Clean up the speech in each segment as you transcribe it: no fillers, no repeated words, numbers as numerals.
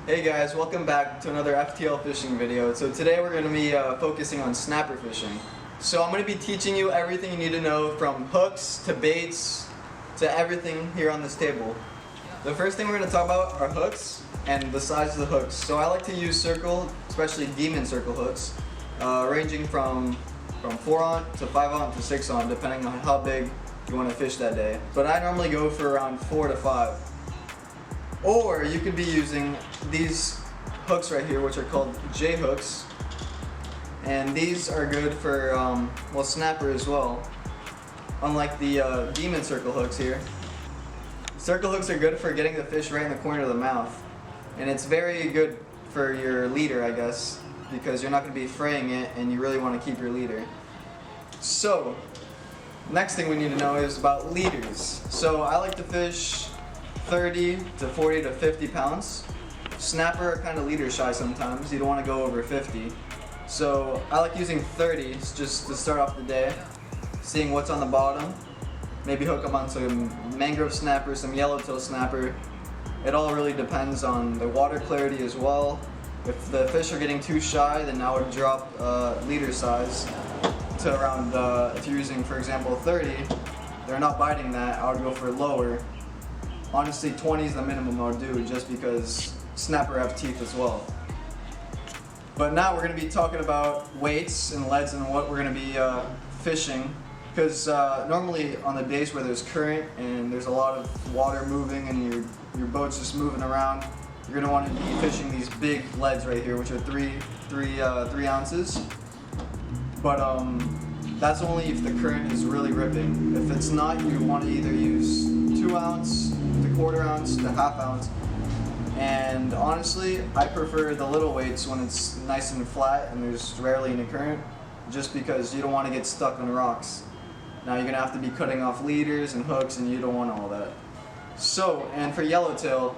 Hey guys, welcome back to another FTL fishing video. So today we're going to be focusing on snapper fishing. So I'm going to be teaching you everything you need to know, from hooks to baits to everything here on this table. The first thing we're going to talk about are hooks and the size of the hooks. So I like to use circle, especially demon circle hooks, ranging from 4-aught to 5-aught to 6-aught, depending on how big you want to fish that day. But I normally go for around 4 to 5. Or you could be using these hooks right here, which are called J hooks, and these are good for snapper as well. Unlike the demon circle hooks here, circle hooks are good for getting the fish right in the corner of the mouth, and it's very good for your leader, I guess, because you're not going to be fraying it, and you really want to keep your leader. So, next thing we need to know is about leaders. So I like to fish 30 to 40 to 50 pounds. Snapper are kind of leader shy sometimes. You don't want to go over 50. So I like using 30 just to start off the day, seeing what's on the bottom. Maybe hook up on some mangrove snapper, some yellowtail snapper. It all really depends on the water clarity as well. If the fish are getting too shy, then I would drop leader size to around, if you're using, for example, 30, they're not biting that, I would go for lower. Honestly, 20 is the minimum I would do, just because snapper have teeth as well. But now we're going to be talking about weights and leads and what we're going to be fishing. Because normally on the days where there's current and there's a lot of water moving and your boat's just moving around, you're going to want to be fishing these big leads right here, which are 3 ounces. But that's only if the current is really ripping. If it's not, you want to either use 2 ounce to 1/4 ounce to 1/2 ounce. And honestly, I prefer the little weights when it's nice and flat and there's rarely any current, just because you don't want to get stuck on rocks. Now you're going to have to be cutting off leaders and hooks, and you don't want all that. So, and for yellowtail,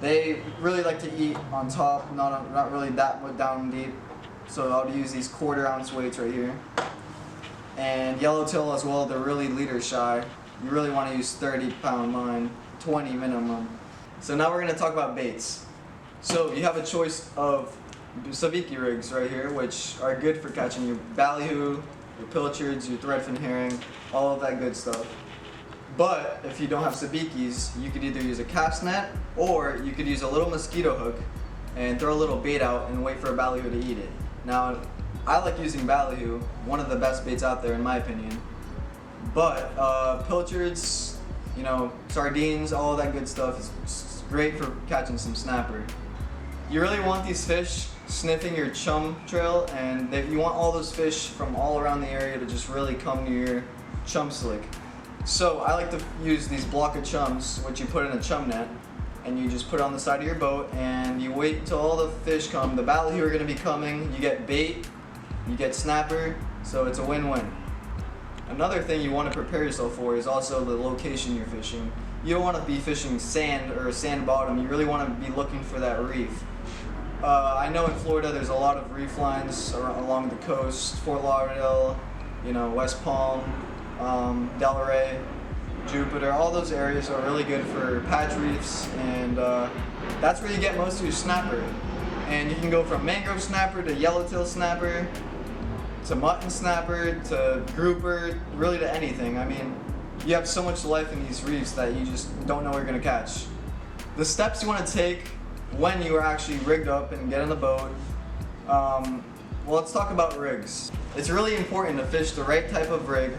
they really like to eat on top, not really that much down deep. So I'll use these 1/4 ounce weights right here. And yellowtail as well, they're really leader shy. You really want to use 30-pound line, 20 minimum. So now we're going to talk about baits. So you have a choice of sabiki rigs right here, which are good for catching your ballyhoo, your pilchards, your threadfin herring, all of that good stuff. But if you don't have sabikis, you could either use a cast net, or you could use a little mosquito hook and throw a little bait out and wait for a ballyhoo to eat it. Now, I like using ballyhoo, one of the best baits out there in my opinion. But pilchards, sardines, all of that good stuff is great for catching some snapper. You really want these fish sniffing your chum trail, and you want all those fish from all around the area to just really come to your chum slick. So I like to use these block of chums, which you put in a chum net, and you just put it on the side of your boat, and you wait until all the fish come. The ballyhoo are going to be coming. You get bait, you get snapper, so it's a win-win. Another thing you want to prepare yourself for is also the location you're fishing. You don't want to be fishing sand or sand bottom. You really want to be looking for that reef. I know in Florida there's a lot of reef lines along the coast, Fort Lauderdale, West Palm, Delray, Jupiter. All those areas are really good for patch reefs, and that's where you get most of your snapper. And you can go from mangrove snapper to yellowtail snapper to mutton snapper to grouper, really to anything. I mean, you have so much life in these reefs that you just don't know where you're going to catch. The steps you want to take when you are actually rigged up and get in the boat. Well, let's talk about rigs. It's really important to fish the right type of rig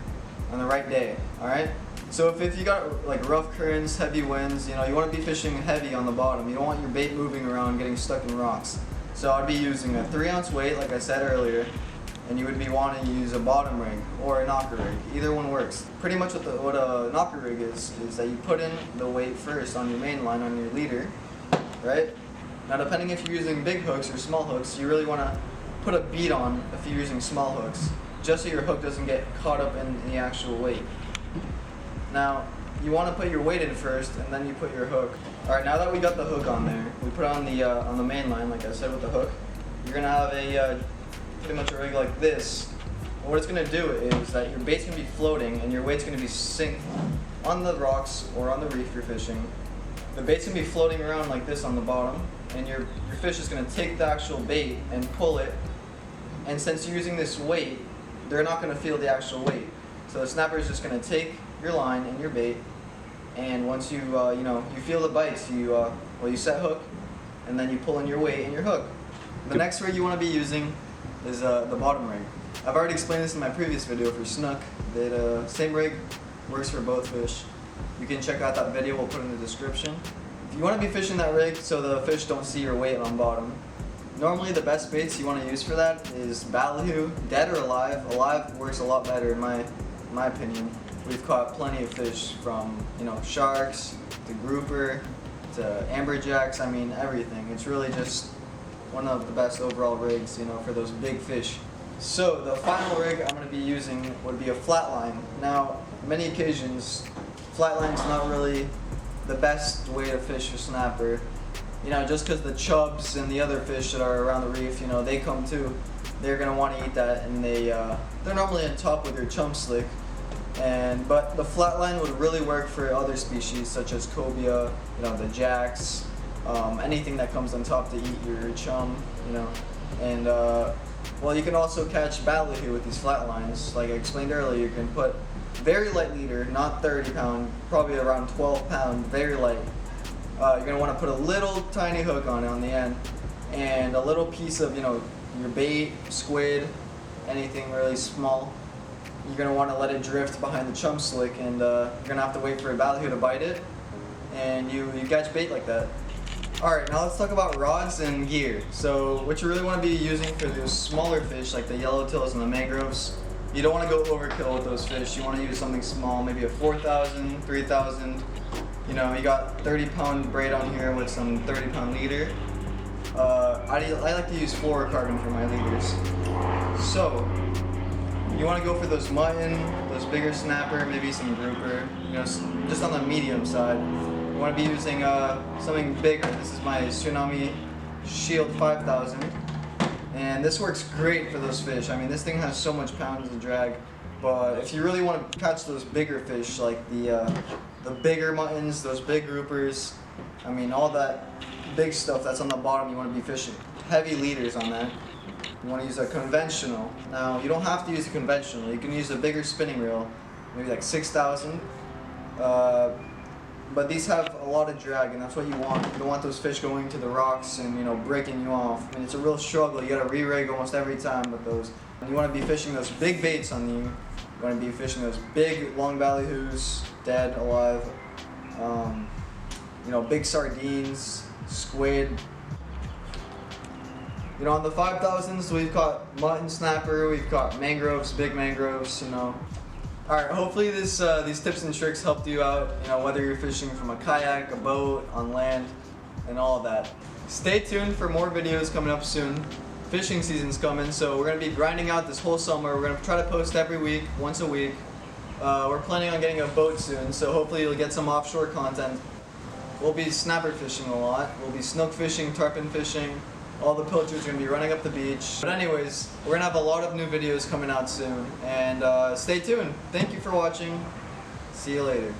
on the right day, alright? So if you got like rough currents, heavy winds, you want to be fishing heavy on the bottom. You don't want your bait moving around, getting stuck in rocks. So I'd be using a 3-ounce weight, like I said earlier, and you would be wanting to use a bottom rig or a knocker rig. Either one works. Pretty much what a knocker rig is that you put in the weight first on your main line, on your leader, right? Now depending if you're using big hooks or small hooks, you really want to put a bead on if you're using small hooks, just so your hook doesn't get caught up in the actual weight. Now, you want to put your weight in first, and then you put your hook. Alright, now that we got the hook on there, we put it on the main line, like I said with the hook. You're going to have a pretty much a rig like this. And what it's going to do is that your bait's going to be floating, and your weight's going to be synced on the rocks or on the reef you're fishing. the bait's gonna be floating around like this on the bottom, and your fish is gonna take the actual bait and pull it. And since you're using this weight, they're not gonna feel the actual weight. So the snapper is just gonna take your line and your bait, and once you you feel the bites, you set hook, and then you pull in your weight and your hook. The next rig you want to be using is the bottom rig. I've already explained this in my previous video for snook. The same rig works for both fish. You can check out that video, we'll put it in the description. If you want to be fishing that rig so the fish don't see your weight on bottom, normally the best baits you want to use for that is ballyhoo, dead or alive. Alive works a lot better in my opinion. We've caught plenty of fish from sharks to grouper to amberjacks. I mean everything. It's really just one of the best overall rigs, for those big fish. So the final rig I'm going to be using would be a flatline. Now, many occasions, flatline's not really the best way to fish for snapper. Just because the chubs and the other fish that are around the reef, they come too. They're going to want to eat that, and they're normally on top with their chum slick. But the flatline would really work for other species such as cobia, the jacks, anything that comes on top to eat your chum, And well, you can also catch ballyhoo with these flat lines. Like I explained earlier, you can put very light leader, not 30 pound, probably around 12 pound, very light. You're going to want to put a little tiny hook on it on the end, and a little piece of, your bait, squid, anything really small. You're going to want to let it drift behind the chum slick, and you're going to have to wait for a ballyhoo to bite it, and you catch bait like that. Alright, now let's talk about rods and gear. So what you really want to be using for those smaller fish like the yellowtails and the mangroves, you don't want to go overkill with those fish. You want to use something small, maybe a 4,000, 3,000. You got 30 pound braid on here with some 30 pound leader. I like to use fluorocarbon for my leaders. So you want to go for those mutton, those bigger snapper, maybe some grouper, just on the medium side. You want to be using something bigger. This is my Tsunami Shield 5000, and this works great for those fish. I mean, this thing has so much pounds to drag, but if you really want to catch those bigger fish, like the bigger muttons, those big groupers, I mean, all that big stuff that's on the bottom, you want to be fishing heavy leaders on that. You want to use a conventional. Now, you don't have to use a conventional. You can use a bigger spinning reel, maybe like 6,000. But these have a lot of drag, and that's what you want. You don't want those fish going to the rocks and breaking you off. I mean, it's a real struggle. You gotta re-rig almost every time with those. And you want to be fishing those big baits on you. You want to be fishing those big long ballyhoos, dead, alive. Big sardines, squid. On the 5,000s, we've caught mutton snapper, we've caught mangroves, big mangroves. Alright, hopefully these tips and tricks helped you out, whether you're fishing from a kayak, a boat, on land, and all of that. Stay tuned for more videos coming up soon. Fishing season's coming, so we're going to be grinding out this whole summer. We're going to try to post every week, once a week. We're planning on getting a boat soon, so hopefully you'll get some offshore content. We'll be snapper fishing a lot. We'll be snook fishing, tarpon fishing. All the pilchards are going to be running up the beach. But anyways, we're going to have a lot of new videos coming out soon. And stay tuned. Thank you for watching. See you later.